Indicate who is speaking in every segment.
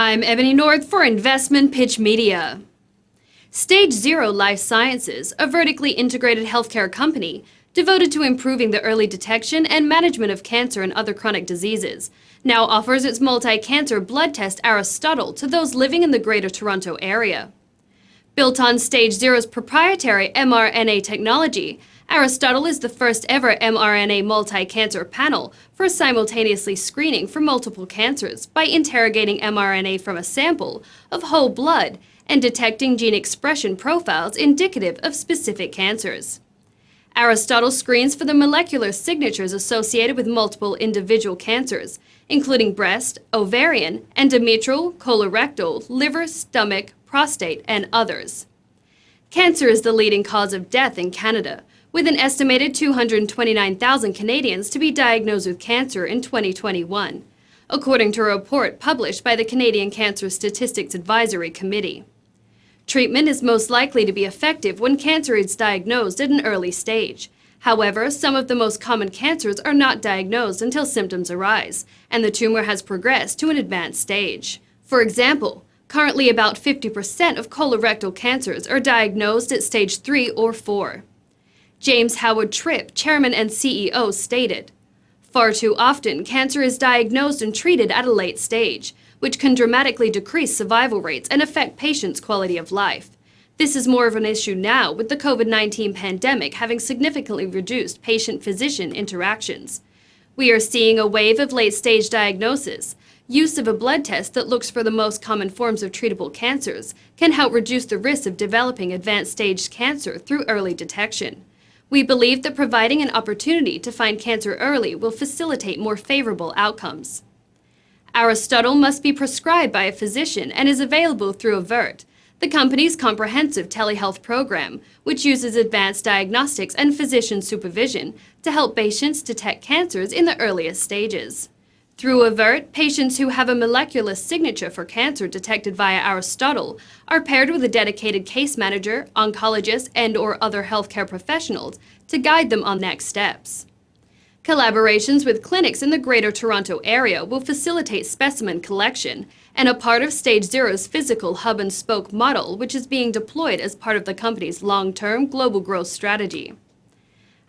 Speaker 1: I'm Ebony North for InvestmentPitch Media. StageZero Life Sciences, a vertically integrated healthcare company devoted to improving the early detection and management of cancer and other chronic diseases, now offers its multi-cancer blood test ARISTOTLE to those living in the Greater Toronto Area. Built on StageZero's proprietary mRNA technology, ARISTOTLE is the first ever mRNA multi-cancer panel for simultaneously screening for multiple cancers by interrogating mRNA from a sample of whole blood and detecting gene expression profiles indicative of specific cancers. ARISTOTLE screens for the molecular signatures associated with multiple individual cancers, including breast, ovarian, endometrial, colorectal, liver, stomach, prostate, and others. Cancer is the leading cause of death in Canada, with an estimated 229,000 Canadians to be diagnosed with cancer in 2021, according to a report published by the Canadian Cancer Statistics Advisory Committee. Treatment is most likely to be effective when cancer is diagnosed at an early stage. However, some of the most common cancers are not diagnosed until symptoms arise, and the tumor has progressed to an advanced stage. For example, currently about 50% of colorectal cancers are diagnosed at stage 3 or 4. James Howard Tripp, chairman and CEO, stated, "Far too often, cancer is diagnosed and treated at a late stage, which can dramatically decrease survival rates and affect patients' quality of life. This is more of an issue now, with the COVID-19 pandemic having significantly reduced patient-physician interactions. We are seeing a wave of late-stage diagnosis. Use of a blood test that looks for the most common forms of treatable cancers can help reduce the risk of developing advanced-stage cancer through early detection. We believe that providing an opportunity to find cancer early will facilitate more favorable outcomes." ARISTOTLE must be prescribed by a physician and is available through AVERT, the company's comprehensive telehealth program, which uses advanced diagnostics and physician supervision to help patients detect cancers in the earliest stages. Through AVERT, patients who have a molecular signature for cancer detected via ARISTOTLE are paired with a dedicated case manager, oncologist, and/or other healthcare professionals to guide them on next steps. Collaborations with clinics in the Greater Toronto Area will facilitate specimen collection and a part of StageZero's physical hub-and-spoke model, which is being deployed as part of the company's long-term global growth strategy.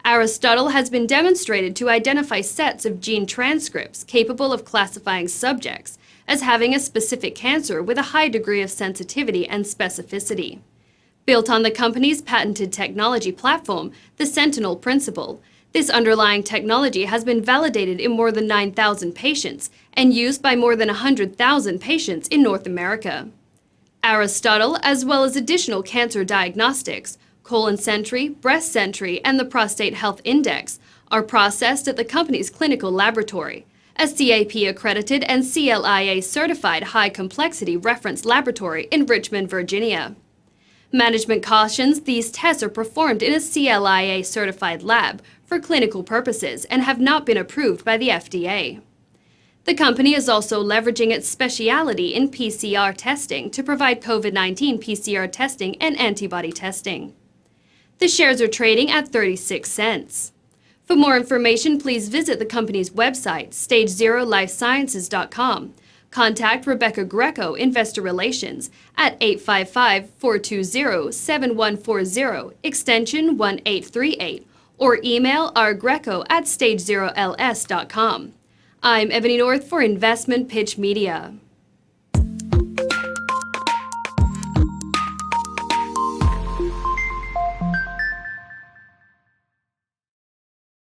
Speaker 1: ARISTOTLE has been demonstrated to identify sets of gene transcripts capable of classifying subjects as having a specific cancer with a high degree of sensitivity and specificity. Built on the company's patented technology platform, the Sentinel Principle, this underlying technology has been validated in more than 9,000 patients and used by more than 100,000 patients in North America. ARISTOTLE, as well as additional cancer diagnostics, colon sentry, breast sentry, and the prostate health index, are processed at the company's clinical laboratory, a CAP-accredited and CLIA-certified high-complexity reference laboratory in Richmond, Virginia. Management cautions these tests are performed in a CLIA-certified lab for clinical purposes and have not been approved by the FDA. The company is also leveraging its specialty in PCR testing to provide COVID-19 PCR testing and antibody testing. The shares are trading at 36 cents. For more information, please visit the company's website, StageZeroLifeSciences.com. Contact Rebecca Greco, Investor Relations, at 855-420-7140, extension 1838, or email rgreco@StageZeroLS.com. I'm Ebony North for InvestmentPitch Media.